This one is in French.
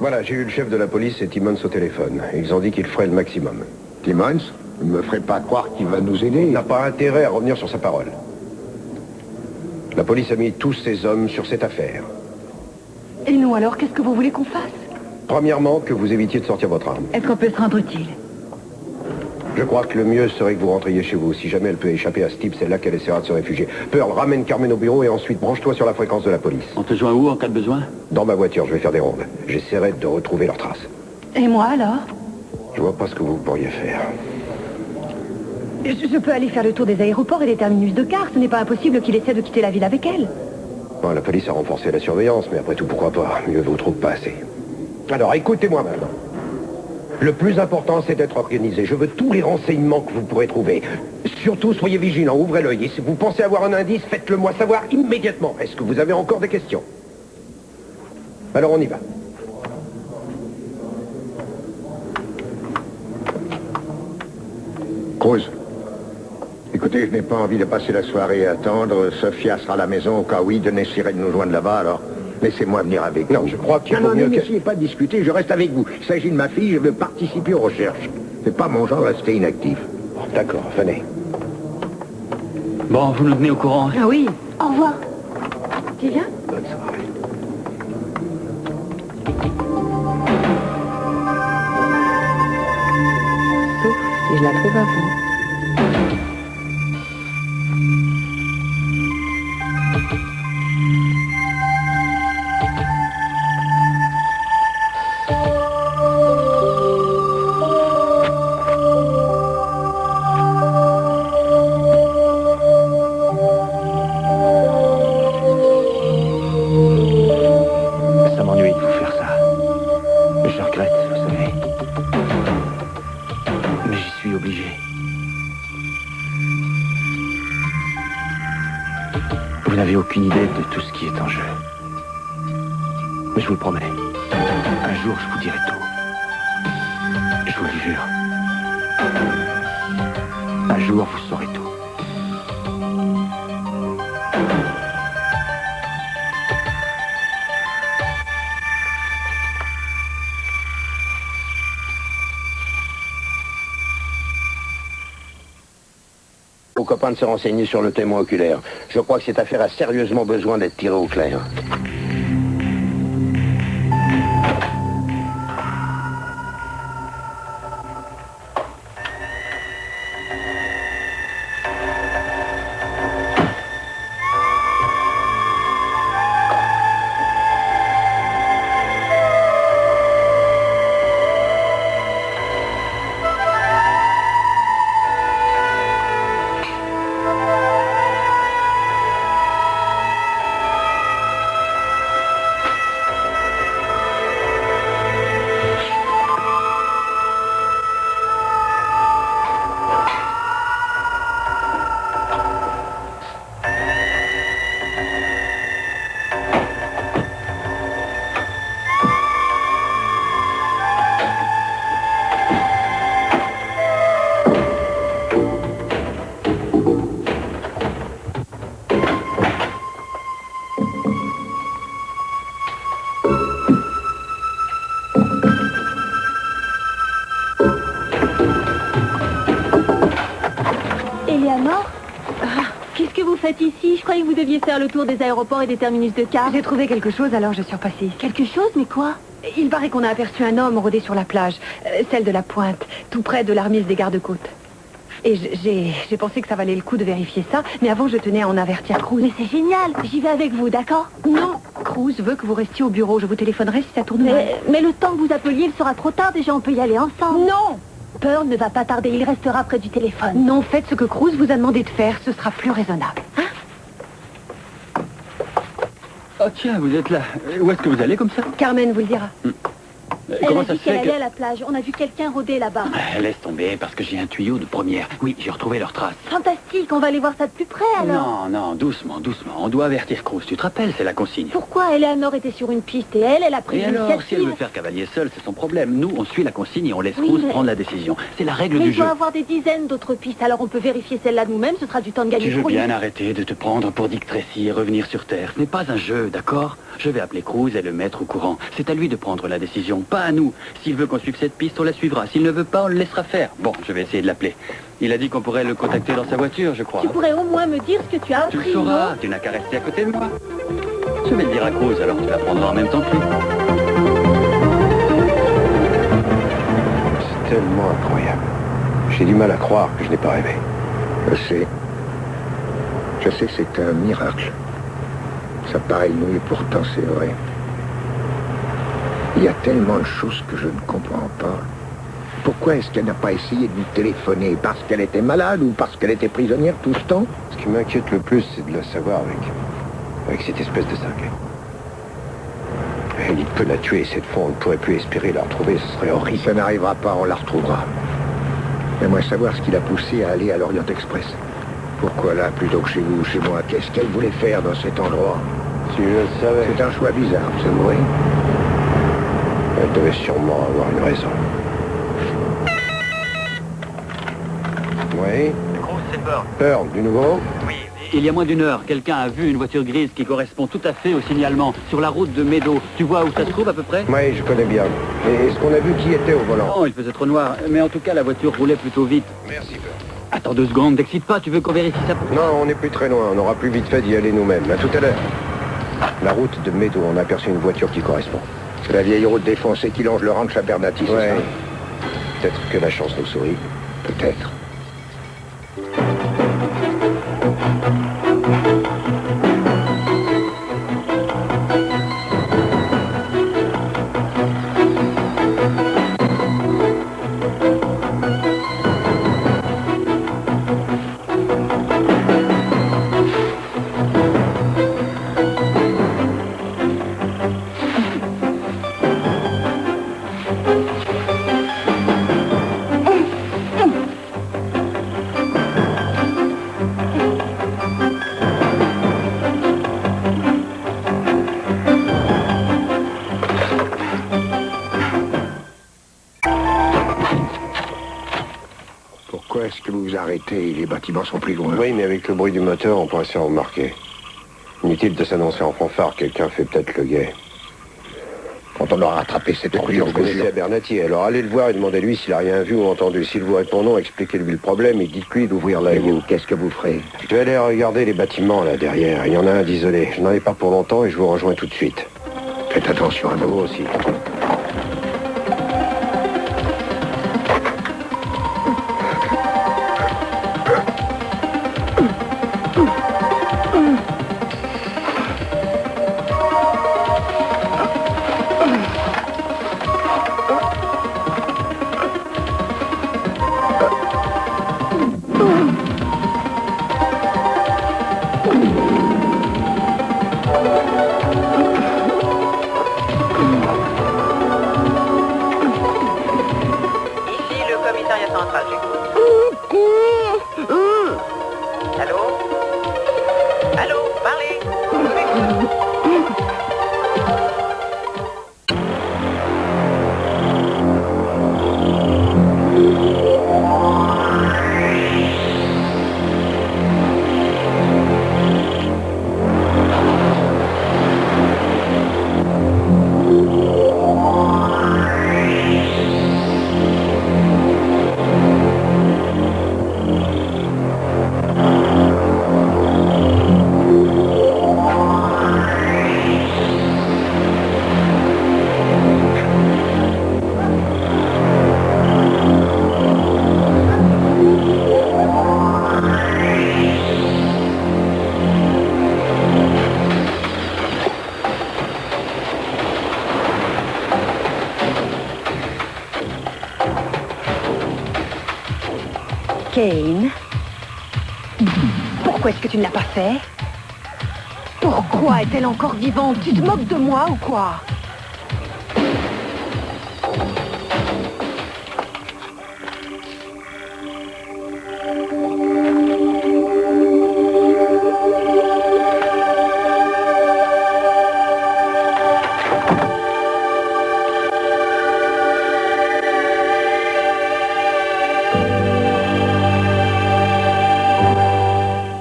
Voilà, j'ai eu le chef de la police et Timmons au téléphone. Ils ont dit qu'ils feraient le maximum. Timmons ne me ferait pas croire qu'il va nous aider. Il n'a pas intérêt à revenir sur sa parole. La police a mis tous ses hommes sur cette affaire. Et nous alors, qu'est-ce que vous voulez qu'on fasse? Premièrement, que vous évitiez de sortir votre arme. Est-ce qu'on peut se rendre utile? Je crois que le mieux serait que vous rentriez chez vous. Si jamais elle peut échapper à ce type, c'est là qu'elle essaiera de se réfugier. Pearl, ramène Carmen au bureau et ensuite branche-toi sur la fréquence de la police. On te joint où en cas de besoin? Dans ma voiture, je vais faire des rondes. J'essaierai de retrouver leurs traces. Et moi alors? Je vois pas ce que vous pourriez faire. Je peux aller faire le tour des aéroports et des terminus de car. Ce n'est pas impossible qu'il essaie de quitter la ville avec elle. Bon, la police a renforcé la surveillance, mais après tout, pourquoi pas? Mieux vaut trop que pas assez. Alors, écoutez-moi maintenant. Le plus important, c'est d'être organisé. Je veux tous les renseignements que vous pourrez trouver. Surtout, soyez vigilants, ouvrez l'œil. Et si vous pensez avoir un indice, faites-le moi savoir immédiatement. Est-ce que vous avez encore des questions? Alors, on y va. Cruz. Écoutez, je n'ai pas envie de passer la soirée à attendre. Sophia sera à la maison au cas où Eden essaierait de nous joindre là-bas, alors laissez-moi venir avec Non, vous. je crois qu'il Non, vaut mieux que... n'essayez pas de discuter, je reste avec vous. Il s'agit de ma fille, je veux participer aux recherches. C'est pas mon genre de rester inactif. D'accord, venez. Bon, vous nous tenez au courant. Ah oui. Au revoir. Tu viens? Bonne soirée. Sauf si je la trouve avant. Ça m'ennuie de vous faire ça. Je regrette, vous savez. Mais j'y suis obligé. Vous n'avez aucune idée de tout ce qui est en jeu. Mais je vous le promets. Un jour, je vous dirai tout. Je vous le jure. Un jour, vous saurez tout. Aux copains de se renseigner sur le témoin oculaire. Je crois que cette affaire a sérieusement besoin d'être tirée au clair. Qu'est-ce que vous faites ici? Je croyais que vous deviez faire le tour des aéroports et des terminus de car. J'ai trouvé quelque chose, alors je suis repassée ici. Quelque chose? Mais quoi? Il paraît qu'on a aperçu un homme rôder sur la plage, celle de la Pointe, tout près de l'armise des gardes-côtes. Et j'ai pensé que ça valait le coup de vérifier ça, mais avant je tenais à en avertir Cruz. Mais c'est génial, j'y vais avec vous, d'accord? Non, Cruz veut que vous restiez au bureau, je vous téléphonerai si ça tourne mal. Mais le temps que vous appeliez, il sera trop tard, déjà on peut y aller ensemble. Non! Pearl ne va pas tarder, il restera près du téléphone. Non, faites ce que Cruz vous a demandé de faire, ce sera plus raisonnable. Oh tiens, vous êtes là. Où est-ce que vous allez comme ça? Carmen vous le dira. Elle Comment a ça dit se qu'elle fait allait que... à la plage. On a vu quelqu'un rôder là-bas. Laisse tomber, parce que j'ai un tuyau de première. Oui, j'ai retrouvé leurs traces. Fantastique, on va aller voir ça de plus près alors. Non, doucement, doucement. On doit avertir Cruz. Tu te rappelles, c'est la consigne. Pourquoi Eleanor était sur une piste et elle a pris Et alors, l'initiative? si elle veut faire cavalier seul, c'est son problème. Nous, on suit la consigne et on laisse Oui, Cruz mais- prendre la décision. C'est la règle Mais du il jeu. doit avoir des dizaines d'autres pistes, alors on peut vérifier celle-là nous-mêmes, ce sera du temps de gagner Tu veux pour bien lui. arrêter de te prendre pour Dick Tracy et revenir sur Terre. Ce n'est pas un jeu, d'accord? Je vais appeler Cruz et le mettre au courant. C'est à lui de prendre la décision, pas à nous. S'il veut qu'on suive cette piste, on la suivra. S'il ne veut pas, on le laissera faire. Bon, je vais essayer de l'appeler. Il a dit qu'on pourrait le contacter dans sa voiture, je crois. Tu pourrais au moins me dire ce que tu as Tu appris, le sauras, non? tu n'as qu'à rester à côté de moi. Je vais le dire à Cruz, alors tu l'apprendras en même temps que lui. C'est tellement incroyable. J'ai du mal à croire que je n'ai pas rêvé. Je sais que c'est un miracle. Ça paraît inouï et pourtant c'est vrai. Il y a tellement de choses que je ne comprends pas. Pourquoi est-ce qu'elle n'a pas essayé de nous téléphoner? Parce qu'elle était malade ou parce qu'elle était prisonnière tout ce temps? Ce qui m'inquiète le plus, c'est de la savoir avec cette espèce de cinglé. Il peut la tuer, cette fois on ne pourrait plus espérer la retrouver, ce serait horrible. Ça n'arrivera pas, on la retrouvera. J'aimerais savoir ce qui l'a poussée à aller à l'Orient Express. Pourquoi là, plutôt que chez vous ou chez moi? Qu'est-ce qu'elle voulait faire dans cet endroit? Si je le savais, C'est un choix bizarre, c'est vrai. elle devait sûrement avoir une raison. Oui, Cruz, c'est Burn. Pearl, du nouveau? Oui, il y a moins d'une heure, quelqu'un a vu une voiture grise qui correspond tout à fait au signalement sur la route de Meadow. Tu vois où ça se trouve à peu près? Oui, je connais bien. Et est-ce qu'on a vu qui était au volant? Non, il faisait trop noir, mais en tout cas la voiture roulait plutôt vite. Merci, Pearl. Attends 2 secondes, t'excites pas, tu veux qu'on vérifie ça? Non, on n'est plus très loin, on aura plus vite fait d'y aller nous-mêmes. À tout à l'heure. La route de Meadow, on a aperçu une voiture qui correspond. C'est la vieille route défoncée qui longe le ranch à Bernati, c'est Ouais. ça? Peut-être que la chance nous sourit. Peut-être. Pourquoi est-ce que vous vous arrêtez? Les bâtiments sont plus loin. Oui, mais avec le bruit du moteur, on pourrait se faire remarquer. Inutile de s'annoncer en fanfare, quelqu'un fait peut-être le guet. Quand on aura rattrapé cette route, Écoutez, vous connaissez à Bernati, alors allez le voir et demandez-lui s'il a rien vu ou entendu. S'il vous répond non, expliquez-lui le problème et dites-lui d'ouvrir Et l'œil. vous, qu'est-ce que vous ferez? Je vais aller regarder les bâtiments là derrière. Il y en a un d'isolé. Je n'en ai pas pour longtemps et je vous rejoins tout de suite. Faites attention à Vous nous. aussi. Ici le commissariat central, j'écoute. Allô? Allô? Parlez? Je vous écoute. Kane, pourquoi est-ce que tu ne l'as pas fait? Pourquoi est-elle encore vivante? Tu te moques de moi ou quoi?